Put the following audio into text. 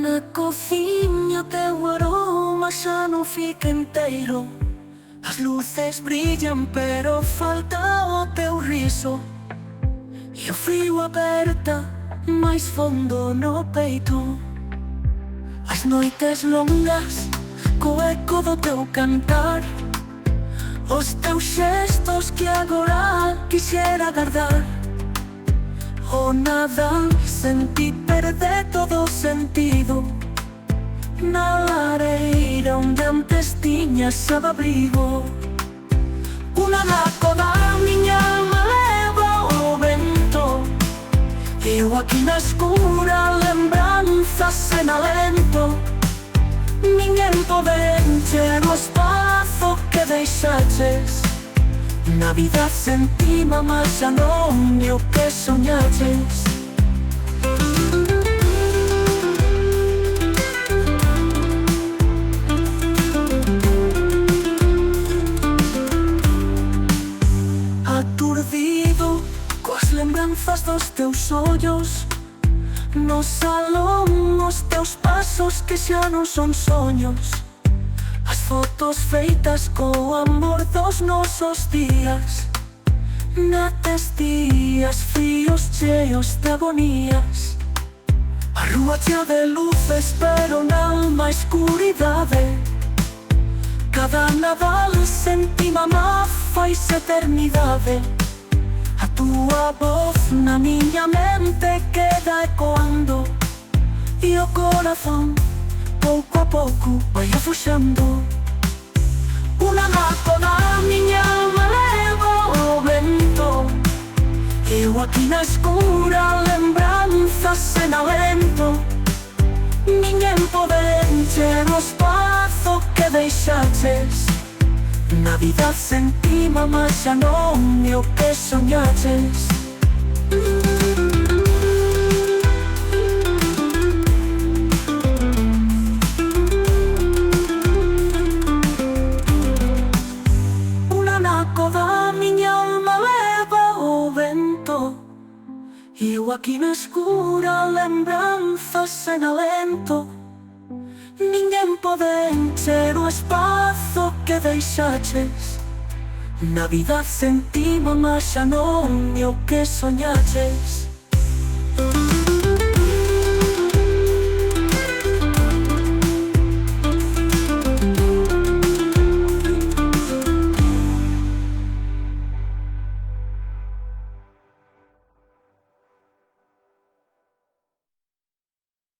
Na cozinha teu aroma já não fica inteiro. As luzes brilham, pero falta o teu riso. E o frio aperta mais fundo no peito. As noites longas, co eco do teu cantar. Os teus gestos que agora quixera guardar. O nada senti perder todo o sentido. Na lareira onde antes tiñas abrigo. Una naco da miña alma leva o vento. Eu aquí na escura lembranzas en alento. Ninguén pode encher o espazo que deixaches. Na vida sen ti, mamá, xa non é o que soñaches. Aturdido coas lembranzas dos teus ollos. No salón os teus pasos que xa non son soños. As fotos feitas co amor dos nosos días. Nates días fríos cheos de agonías. A rúa chea de luces pero na alma escuridade. Cada Nadal senti, mamá, fais eternidade. A túa voz na miña mente queda ecoando. E o corazón pouco a pouco vai afuxando. Una naco da miña alma leva o vento. Eu aquí na escura lembranzas en alento. Ninguén pode encher o espazo que deixaches. Na vida sen ti, mamá, xa non é o que soñaches. Eu aquí na escura lembranzas en alento. Ninguén pode encher o espazo que deixaches. Na vida sen ti, mamá, xa non é o que soñaches.